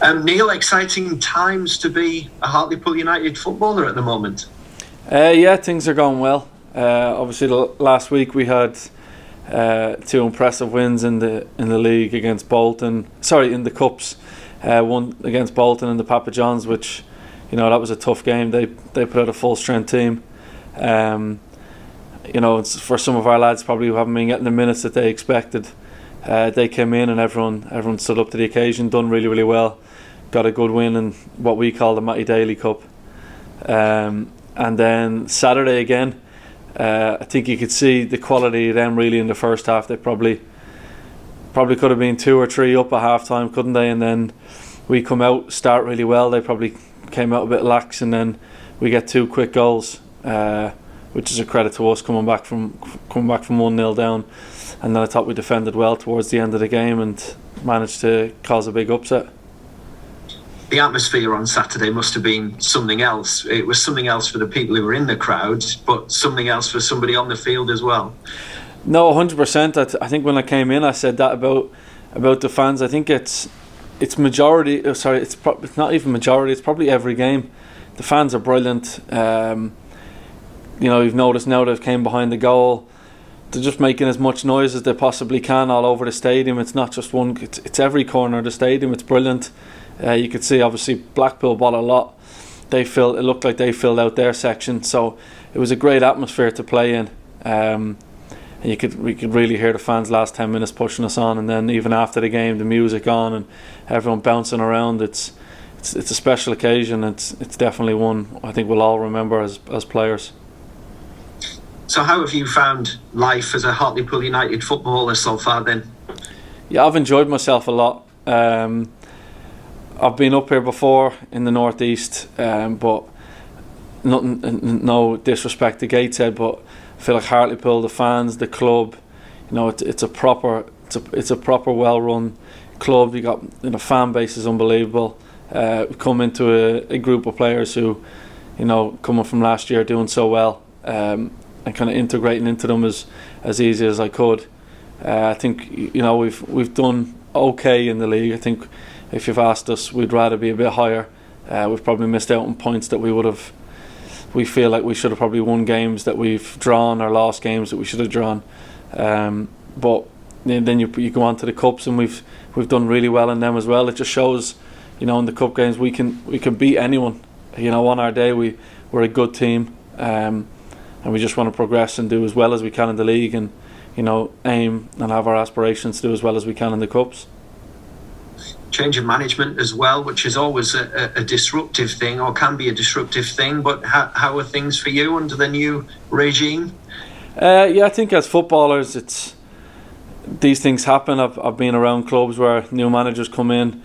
Neill, exciting times to be a Hartlepool United footballer at the moment. Yeah, things are going well. Obviously, last week we had two impressive wins in the league against Bolton. Sorry, in the cups. One against Bolton and the Papa Johns, which that was a tough game. They put out a full strength team. It's for some of our lads probably who haven't been getting the minutes that they expected. They came in and everyone stood up to the occasion, done really, really well. Got a good win in what we call the Matty Daly Cup. And then Saturday again, I think you could see the quality of them really in the first half. They probably could have been 2 or 3 up at half time, couldn't they? And then we come out, start really well. They probably came out a bit lax, and then we get 2 quick goals, which is a credit to us coming back from 1-0 down. And then I thought we defended well towards the end of the game and managed to cause a big upset. The atmosphere on Saturday must have been something else. It was something else for the people who were in the crowd, but something else for somebody on the field as well. No, 100%. I think when I came in, I said that about the fans. I think it's majority. It's not even majority. It's probably every game. The fans are brilliant. You've noticed now they've came behind the goal. They're just making as much noise as they possibly can all over the stadium. It's not just one. It's every corner of the stadium. It's brilliant. You could see obviously Blackpool bought a lot. It looked like they filled out their section, so it was a great atmosphere to play in. And we could really hear the fans last 10 minutes pushing us on, and then even after the game, the music on and everyone bouncing around. It's a special occasion. It's definitely one I think we'll all remember as players. So how have you found life as a Hartlepool United footballer so far then? Yeah, I've enjoyed myself a lot. I've been up here before in the northeast, but no disrespect to Gateshead, but I feel like Hartlepool, the fans, the club, it's a proper well-run club. You got fan base is unbelievable. We've come into a group of players who, coming from last year, doing so well. And kind of integrating into them as easy as I could. I think we've done okay in the league. I think if you've asked us, we'd rather be a bit higher. We've probably missed out on points that we feel like we should have probably won games that we've drawn, or lost games that we should have drawn. But then you go on to the cups, and we've done really well in them as well. It just shows, in the cup games we can beat anyone. On our day we're a good team. And we just want to progress and do as well as we can in the league, and aim and have our aspirations to do as well as we can in the cups. Change of management as well, which is always a disruptive thing, or can be a disruptive thing, but how are things for you under the new regime? I think as footballers these things happen. I've been around clubs where new managers come in.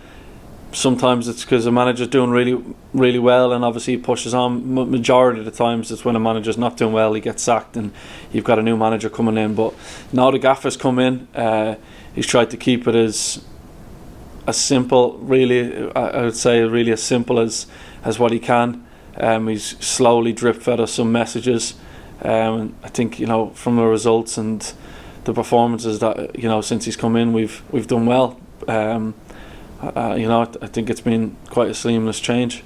Sometimes it's because the manager's doing really, really well, and obviously he pushes on. Majority of the times it's when a manager's not doing well, he gets sacked, and you've got a new manager coming in. But now the gaffer's come in, he's tried to keep it as simple, really, I would say really as simple as what he can. He's slowly drip fed us some messages. I think from the results and the performances that since he's come in, we've done well. I think it's been quite a seamless change.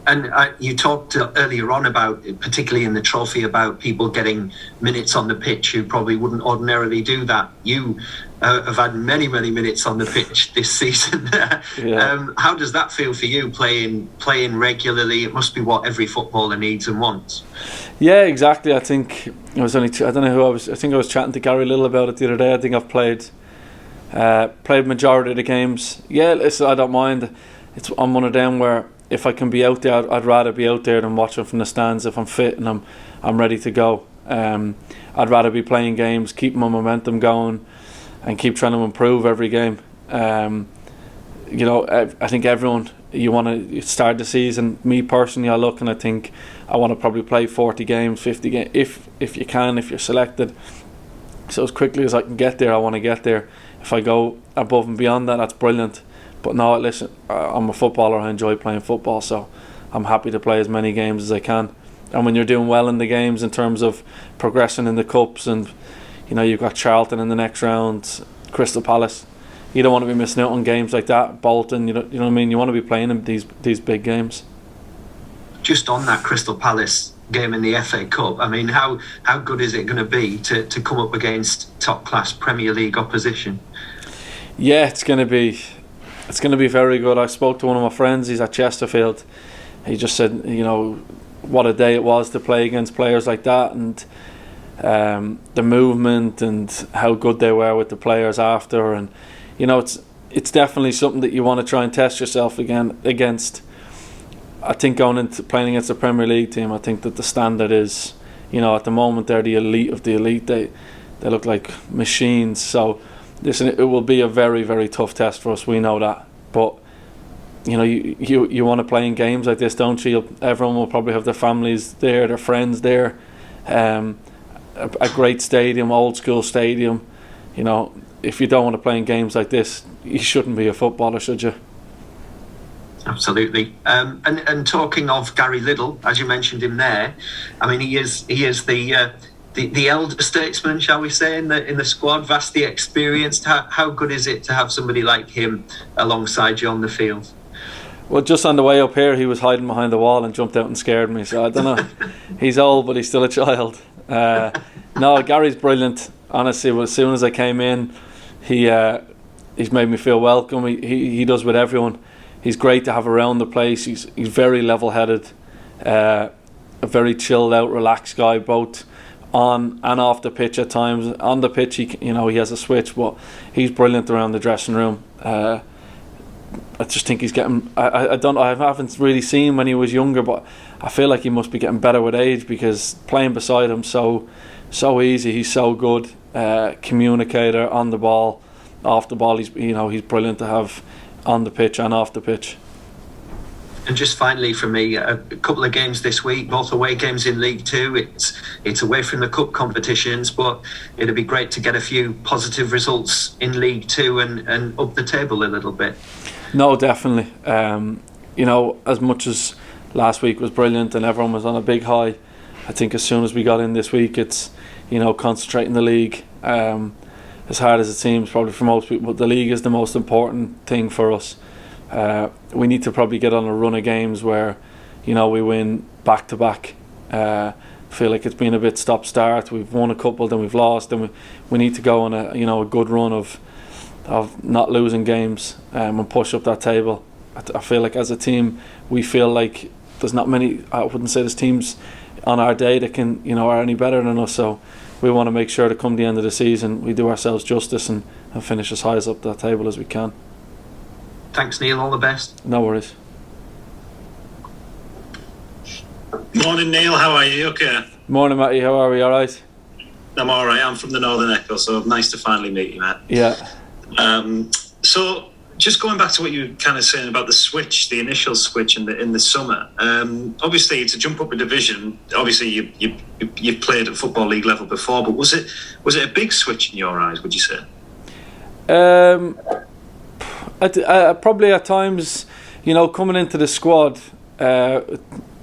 And you talked earlier on about, particularly in the trophy, about people getting minutes on the pitch who probably wouldn't ordinarily do that. You have had many, many minutes on the pitch this season. Yeah. How does that feel for you, playing regularly? It must be what every footballer needs and wants. Yeah, exactly. I think it was only I don't know who I was. I think I was chatting to Gary Little about it the other day. I think I've played majority of the games. Yeah, listen, I don't mind. I'm one of them where if I can be out there, I'd rather be out there than watching from the stands. If I'm fit and I'm ready to go, I'd rather be playing games, keep my momentum going, and keep trying to improve every game. I think everyone, you want to start the season. Me personally, I look and I think I want to probably play 40 games, 50 games, if you can, if you're selected. So as quickly as I can get there, I want to get there. If I go above and beyond that, that's brilliant. But no, listen, I'm a footballer. I enjoy playing football, so I'm happy to play as many games as I can. And when you're doing well in the games in terms of progressing in the cups, and you've got Charlton in the next round, Crystal Palace, you don't want to be missing out on games like that. Bolton, you know what I mean. You want to be playing in these big games. Just on that Crystal Palace game in the FA Cup, I mean, how good is it going to be to come up against top class Premier League opposition? Yeah, it's going to be very good. I spoke to one of my friends. He's at Chesterfield. He just said, you know, what a day it was to play against players like that, and the movement and how good they were with the players after, and you know, it's definitely something that you want to try and test yourself again against. I think going into playing against a Premier League team, I think that the standard is, you know, at the moment they're the elite of the elite. They look like machines. So listen, it will be a very, very tough test for us. We know that, but you know, you want to play in games like this, don't you? Everyone will probably have their families there, their friends there. A great stadium, old school stadium. You know, if you don't want to play in games like this, you shouldn't be a footballer, should you? Absolutely. And talking of Gary Liddell, as you mentioned him there, I mean, he is the elder statesman, shall we say, in the squad, vastly experienced. How good is it to have somebody like him alongside you on the field? Well, just on the way up here, he was hiding behind the wall and jumped out and scared me. So I don't know. He's old, but he's still a child. No, Gary's brilliant. Honestly, well, as soon as I came in, he's made me feel welcome. He does with everyone. He's great to have around the place. He's very level-headed, a very chilled out, relaxed guy, both on and off the pitch at times. On the pitch, he has a switch, but he's brilliant around the dressing room. I just think he's getting. I haven't really seen him when he was younger, but I feel like he must be getting better with age, because playing beside him so easy. He's so good, communicator on the ball, off the ball. He's brilliant to have on the pitch and off the pitch. And just finally for me, a couple of games this week, both away games in League Two. It's away from the cup competitions, but it'd be great to get a few positive results in League Two and up the table a little bit. No, definitely. As much as last week was brilliant and everyone was on a big high, I think as soon as we got in this week, it's concentrating the league. As hard as it seems probably for most people, but the league is the most important thing for us. We need to probably get on a run of games where we win back to back. Feel like it's been a bit stop start. We've won a couple, then we've lost, and we need to go on a good run of not losing games and push up that table. I feel like as a team we feel like there's not many. I wouldn't say there's teams on our day that can are any better than us. So we want to make sure that come the end of the season we do ourselves justice and finish as high as up that table as we can. Thanks, Neill. All the best. No worries. Morning, Neill. How are you? Okay. Morning, Matty. How are we? All right? I'm all right. I'm from the Northern Echo, so nice to finally meet you, Matt. Yeah. So just going back to what you were kind of saying about the switch, the initial switch in the summer. Obviously, to jump up a division, obviously you've played at Football League level before, but was it a big switch in your eyes? Would you say? Probably at times, coming into the squad,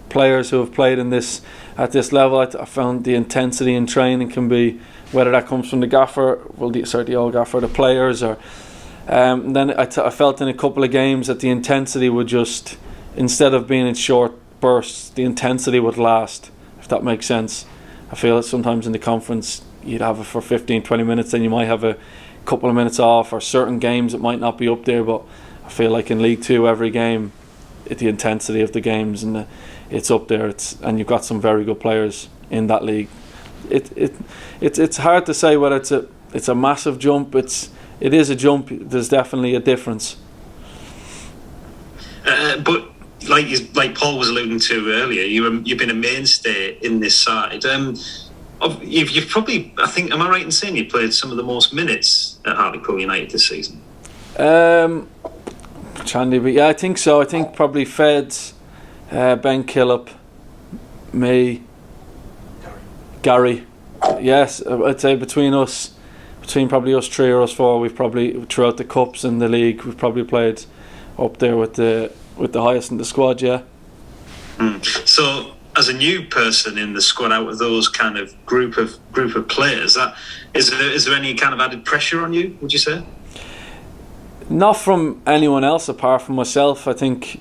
players who have played at this level, I found the intensity in training can be, whether that comes from the gaffer, the old gaffer, the players, or then I felt in a couple of games that the intensity would just, instead of being in short bursts, the intensity would last, if that makes sense. I feel that sometimes in the conference you'd have it for 15-20 minutes, then you might have a couple of minutes off, or certain games it might not be up there, but I feel like in League Two every game, the intensity of the games and it's up there. And you've got some very good players in that league. It's hard to say whether it's a massive jump. It is a jump. There's definitely a difference. But like Paul was alluding to earlier, you've been a mainstay in this side. You've probably, I think, am I right in saying you played some of the most minutes at Hartlepool United this season? I think so. I think probably Feds, Ben Killip, me, Gary. Yes, I'd say between probably us three or us four, we've probably, throughout the cups in the league, we've probably played up there with the highest in the squad. Yeah. So, as a new person in the squad, out of those kind of group of players, is there any kind of added pressure on you, would you say? Not from anyone else apart from myself. I think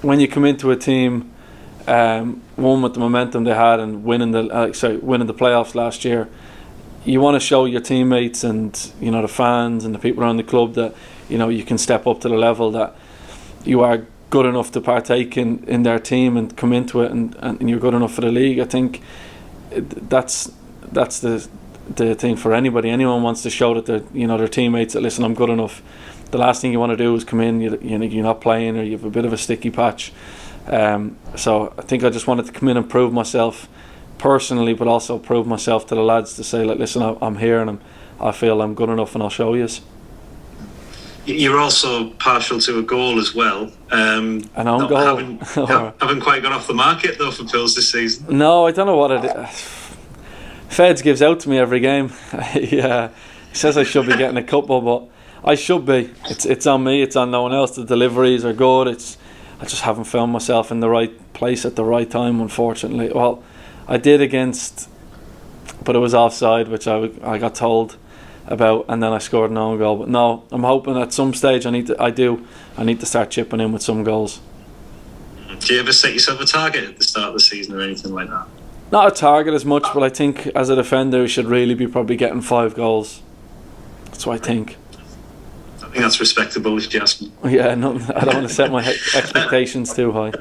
when you come into a team, one with the momentum they had and winning the playoffs last year, you want to show your teammates and the fans and the people around the club that you can step up to the level, that you are good enough to partake in their team and come into it, and you're good enough for the league. I think that's the thing for anybody. Anyone wants to show that their teammates that, listen, I'm good enough. The last thing you want to do is come in, you're not playing, or you have a bit of a sticky patch. So I think I just wanted to come in and prove myself personally, but also prove myself to the lads, to say, like, listen, I'm here and I feel I'm good enough, and I'll show you. You're also partial to a goal as well. An own goal. Haven't quite gone off the market though for Pills this season. No, I don't know what it is. Feds gives out to me every game. He says I should be getting a couple, but I should be. It's on me. It's on no one else. The deliveries are good. I just haven't found myself in the right place at the right time, unfortunately. Well, I did against, but it was offside, which I got told about, and then I scored an own goal. But no, I'm hoping at some stage I need to start chipping in with some goals. Do you ever set yourself a target at the start of the season or anything like that? Not a target as much, but I think as a defender we should really be probably getting 5 goals. That's what I think. I think that's respectable, if you ask me. Yeah, no, I don't want to set my expectations too high.